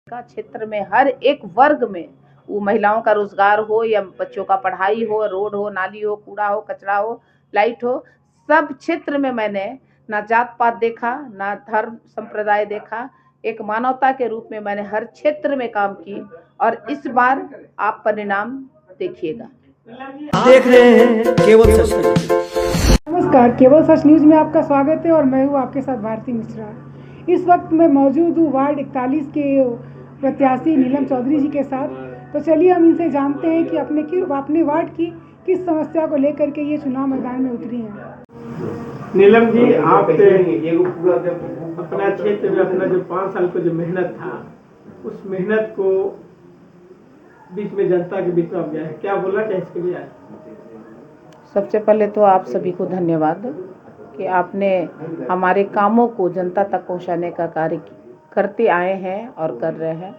का क्षेत्र में हर एक वर्ग में, वो महिलाओं का रोजगार हो या बच्चों का पढ़ाई हो, रोड हो, नाली हो, कूड़ा हो, कचरा हो, लाइट हो, सब क्षेत्र में मैंने ना जात पात देखा, ना धर्म संप्रदाय देखा। एक मानवता के रूप में मैंने हर क्षेत्र में काम की और इस बार आप परिणाम देखिएगा। देख रहे हैं केवल सच न्यूज। नमस्कार, केवल सच न्यूज में आपका स्वागत है और मैं हूँ आपके साथ भारती मिश्रा। इस वक्त मैं मौजूद हूँ वार्ड 41 के प्रत्याशी नीलम चौधरी जी के साथ। तो चलिए हम इनसे जानते हैं कि अपने वार्ड की किस समस्या को लेकर के ये चुनाव मैदान में उतरी हैं। नीलम जी, आप अपना क्षेत्र में अपना जो 5 साल का जो मेहनत था, उस मेहनत को बीच में जनता के बीच में आप गए हैं, क्या बोलना चाहिए इसके लिए? सबसे पहले तो आप सभी को धन्यवाद कि आपने हमारे कामों को जनता तक पहुंचाने का कार्य करते आए हैं और कर रहे हैं।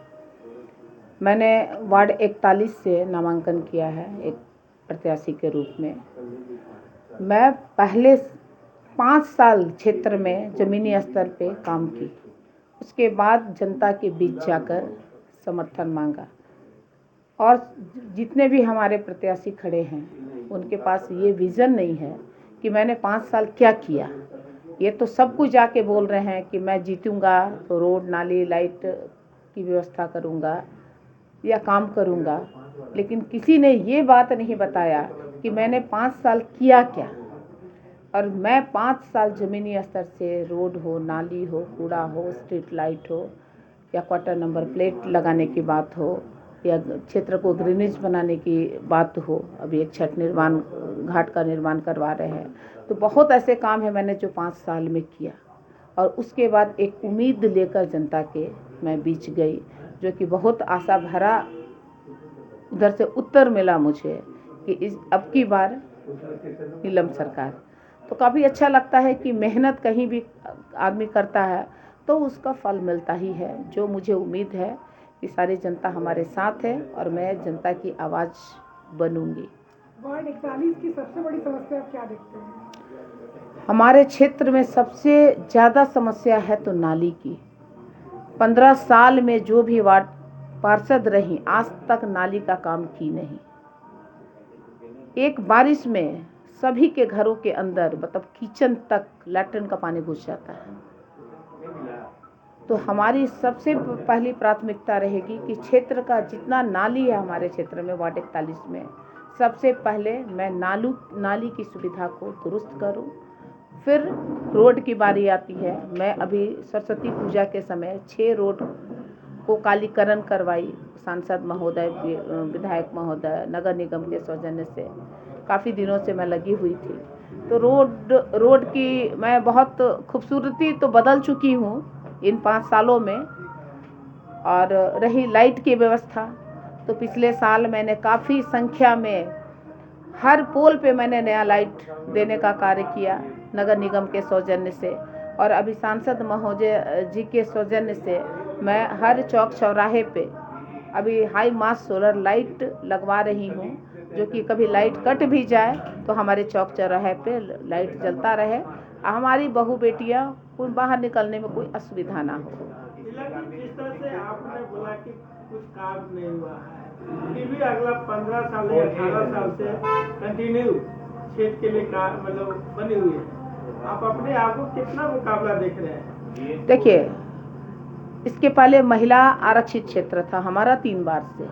मैंने वार्ड 41 से नामांकन किया है एक प्रत्याशी के रूप में। मैं पहले 5 साल क्षेत्र में ज़मीनी स्तर पे काम की, उसके बाद जनता के बीच जाकर समर्थन मांगा और जितने भी हमारे प्रत्याशी खड़े हैं उनके पास ये विज़न नहीं है कि मैंने 5 साल क्या किया। ये तो सब कुछ जाके बोल रहे हैं कि मैं जीतूंगा तो रोड, नाली, लाइट की व्यवस्था करूंगा या काम करूंगा, लेकिन किसी ने ये बात नहीं बताया कि मैंने 5 साल किया क्या। और मैं 5 साल ज़मीनी स्तर से रोड हो, नाली हो, कूड़ा हो, स्ट्रीट लाइट हो या क्वार्टर नंबर प्लेट लगाने की बात हो या क्षेत्र को ग्रीनेज बनाने की बात हो, अभी एक छठ निर्माण घाट का निर्माण करवा रहे हैं, तो बहुत ऐसे काम है मैंने जो 5 साल में किया। और उसके बाद एक उम्मीद लेकर जनता के मैं बीच गई, जो कि बहुत आशा भरा उधर से उत्तर मिला मुझे कि इस अब की बार नीलम सरकार। तो काफ़ी अच्छा लगता है कि मेहनत कहीं भी आदमी करता है तो उसका फल मिलता ही है। जो मुझे उम्मीद है कि सारी जनता हमारे साथ है और मैं जनता की आवाज़ बनूंगी। वार्ड 41 की सबसे बड़ी समस्या आप क्या देखते हैं? हमारे क्षेत्र में सबसे ज़्यादा समस्या है तो नाली की। 15 साल में जो भी वार्ड पार्षद रही, आज तक नाली का काम की नहीं। एक बारिश में सभी के घरों के अंदर मतलब किचन तक लैट्रिन का पानी घुस जाता है। तो हमारी सबसे पहली प्राथमिकता रहेगी कि क्षेत्र का जितना नाली है हमारे क्षेत्र में वार्ड 41 में, सबसे पहले मैं नाली की सुविधा को दुरुस्त करूं। फिर रोड की बारी आती है। मैं अभी सरस्वती पूजा के समय 6 रोड को कालीकरण करवाई। सांसद महोदय, विधायक महोदय, नगर निगम के सौजन्य से काफ़ी दिनों से मैं लगी हुई थी। तो रोड की मैं बहुत खूबसूरती तो बदल चुकी हूँ इन 5 सालों में। और रही लाइट की व्यवस्था, तो पिछले साल मैंने काफ़ी संख्या में हर पोल पे मैंने नया लाइट देने का कार्य किया नगर निगम के सौजन्य से। और अभी सांसद महोदय जी के सौजन्य से मैं हर चौक चौराहे पे अभी हाई मास सोलर लाइट लगवा रही हूँ, जो कि कभी लाइट कट भी जाए तो हमारे चौक चौराहे पे लाइट जलता रहे, हमारी बहू बेटियाँ को बाहर निकलने में कोई असुविधा ना हो। जिस तरह से आपने बोला कि कुछ काम नहीं हुआ है, फिर भी अगला 15 साल या 18 साल से कंटिन्यू क्षेत्र के लिए मतलब बनी हुई है, आप अपने आप को कितना मुकाबला देख रहे हैं? देखिए, इसके पहले महिला आरक्षित क्षेत्र था हमारा 3 बार से,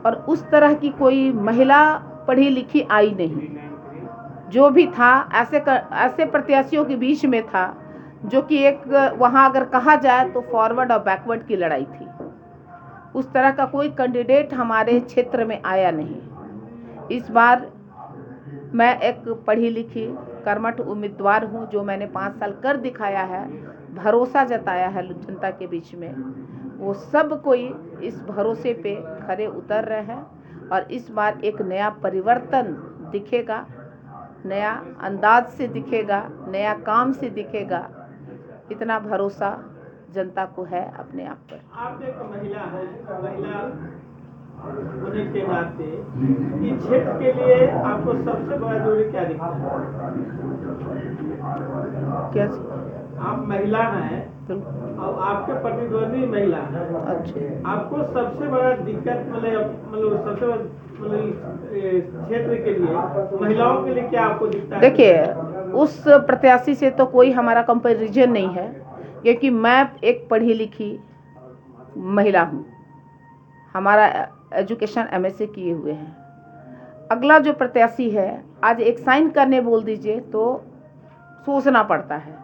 और उस तरह की कोई महिला पढ़ी लिखी आई नहीं। जो भी था ऐसे प्रत्याशियों के बीच में था जो कि एक वहाँ अगर कहा जाए तो फॉरवर्ड और बैकवर्ड की लड़ाई थी। उस तरह का कोई कैंडिडेट हमारे क्षेत्र में आया नहीं। इस बार मैं एक पढ़ी लिखी कर्मठ उम्मीदवार हूँ, जो मैंने 5 साल कर दिखाया है, भरोसा जताया है जनता के बीच में। वो सब कोई इस भरोसे पे खरे उतर रहे हैं और इस बार एक नया परिवर्तन दिखेगा, नया अंदाज से दिखेगा, नया काम से दिखेगा। इतना भरोसा जनता को है अपने आप पर। आप एक महिला है, महिला होने के नाते इस क्षेत्र के लिए आपको सबसे बड़ा जरूरी क्या दिखता है? क्या आप महिला हैं, और आपके प्रतिद्वंदी महिला है। अच्छा, आपको सबसे बड़ा दिक्कत मतलब सबसे क्षेत्र के लिए महिलाओं के लिए क्या आपको दिखता है? देखिए, उस प्रत्याशी से तो कोई हमारा कंपैरिजन नहीं है, क्योंकि मैं एक पढ़ी लिखी महिला हूँ। हमारा एजुकेशन एमएससी किए हुए हैं। अगला जो प्रत्याशी है, आज एक साइन करने बोल दीजिए तो सोचना पड़ता है,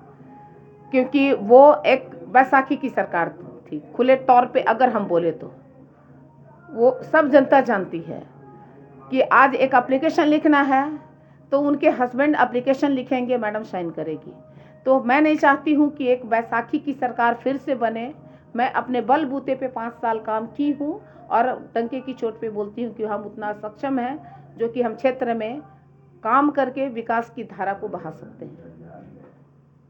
क्योंकि वो एक बैसाखी की सरकार थी। खुले तौर पे अगर हम बोले तो वो सब जनता जानती है कि आज एक एप्लीकेशन लिखना है तो उनके हस्बैंड एप्लीकेशन लिखेंगे, मैडम साइन करेगी। तो मैं नहीं चाहती हूँ कि एक बैसाखी की सरकार फिर से बने। मैं अपने बलबूते पे 5 साल काम की हूँ और टंके की चोट पे बोलती हूँ कि हम उतना सक्षम हैं जो कि हम क्षेत्र में काम करके विकास की धारा को बढ़ा सकते हैं।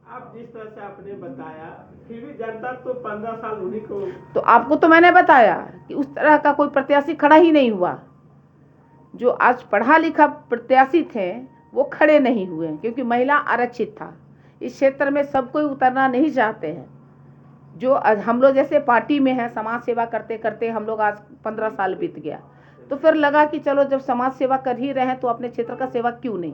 आप जिस तरह से आपने बताया, फिर भी जनता तो 15 साल उन्हीं को। तो आपको तो मैंने बताया कि उस तरह का कोई प्रत्याशी खड़ा ही नहीं हुआ। जो आज पढ़ा लिखा प्रत्याशी थे वो खड़े नहीं हुए, क्योंकि महिला आरक्षित था। इस क्षेत्र में सब कोई उतरना नहीं चाहते हैं। जो हम लोग जैसे पार्टी में हैं, समाज सेवा करते करते हम लोग आज 15 साल बीत गया, तो फिर लगा कि चलो जब समाज सेवा कर ही रहे हैं तो अपने क्षेत्र का सेवा क्यों नहीं।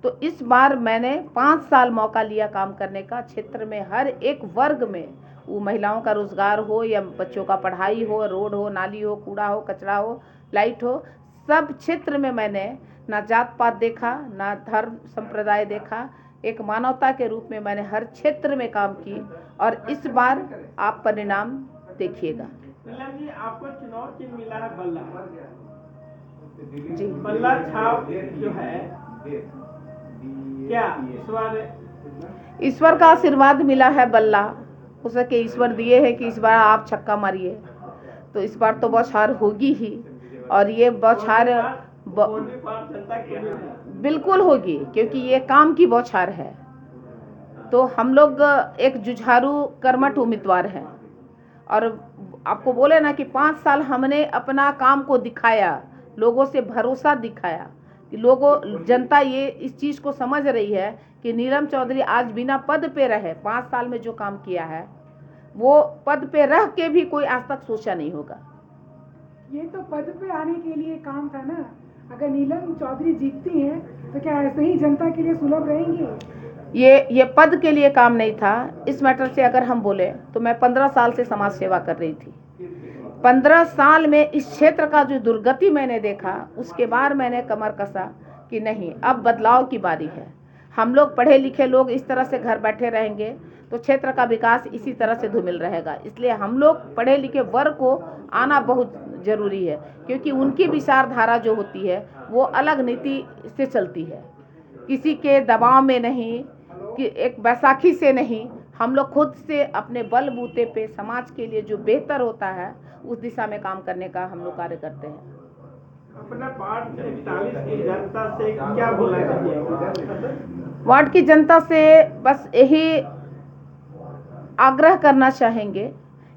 तो इस बार मैंने 5 साल मौका लिया काम करने का। क्षेत्र में हर एक वर्ग में, वो महिलाओं का रोजगार हो या बच्चों का पढ़ाई हो, रोड हो, नाली हो, कूड़ा हो, कचरा हो, लाइट हो, सब क्षेत्र में मैंने ना जात पात देखा, ना धर्म संप्रदाय देखा। एक मानवता के रूप में मैंने हर क्षेत्र में काम की और इस बार आप परिणाम देखिएगा। नीलम जी, आपको चुनाव चिन्ह मिला है बल्ला जी, बल्ला छाप जो है, क्या ईश्वर का आशीर्वाद मिला है। बल्ला हो सके ईश्वर दिए है कि इस बार आप छक्का मारिए, तो इस बार तो बौछार होगी ही। और ये बौछार बिल्कुल होगी, क्योंकि ये काम की बौछार है। तो हम लोग एक जुझारू कर्मठ उम्मीदवार हैं और आपको बोले ना कि 5 साल हमने अपना काम को दिखाया, लोगों से भरोसा दिखाया कि लोगों जनता ये इस चीज़ को समझ रही है कि नीलम चौधरी आज बिना पद पे रहे 5 साल में जो काम किया है वो पद पे रह के भी कोई आज तक सोचा नहीं होगा। ये तो पद पे आने के लिए काम था ना। अगर नीलम चौधरी जीतती हैं तो क्या ऐसे ही जनता के लिए सुलभ रहेंगे? ये पद के लिए काम नहीं था। इस मैटर से अगर हम बोले तो मैं 15 साल से समाज सेवा कर रही थी। 15 साल में इस क्षेत्र का जो दुर्गति मैंने देखा, उसके बाद मैंने कमर कसा कि नहीं, अब बदलाव की बारी है। हम लोग पढ़े लिखे लोग इस तरह से घर बैठे रहेंगे तो क्षेत्र का विकास इसी तरह से धूमिल रहेगा। इसलिए हम लोग पढ़े लिखे वर्ग को आना बहुत जरूरी है, क्योंकि उनकी विचारधारा जो होती है वो अलग नीति से चलती है, किसी के दबाव में नहीं, कि एक बैसाखी से नहीं। हम लोग खुद से अपने बलबूते पे समाज के लिए जो बेहतर होता है उस दिशा में काम करने का हम लोग कार्य करते हैं। अपना वार्ड 41 की जनता से क्या बोलना चाहिए? वार्ड की जनता से बस यही आग्रह करना चाहेंगे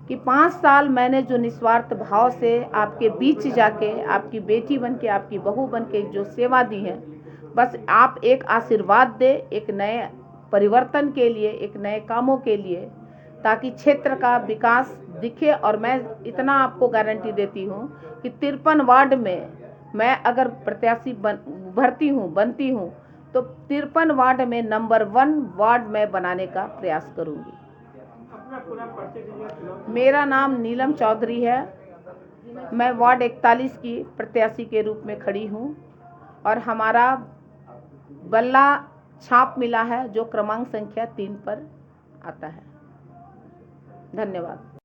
कि 5 साल मैंने जो निस्वार्थ भाव से आपके बीच जाके, आपकी बेटी बन के, आपकी बहू बन के जो सेवा दी है, बस आप एक आशीर्वाद दे, एक नए परिवर्तन के लिए, एक नए कामों के लिए, ताकि क्षेत्र का विकास दिखे। और मैं इतना आपको गारंटी देती हूँ कि 53 वार्ड में मैं अगर प्रत्याशी बनती हूँ तो 53 वार्ड में नंबर 1 वार्ड में बनाने का प्रयास करूँगी। अपना पूरा परिचय दीजिए। मेरा नाम नीलम चौधरी है। मैं वार्ड 41 की प्रत्याशी के रूप में खड़ी हूँ और हमारा बल्ला छाप मिला है जो क्रमांक संख्या 3 पर आता है। धन्यवाद।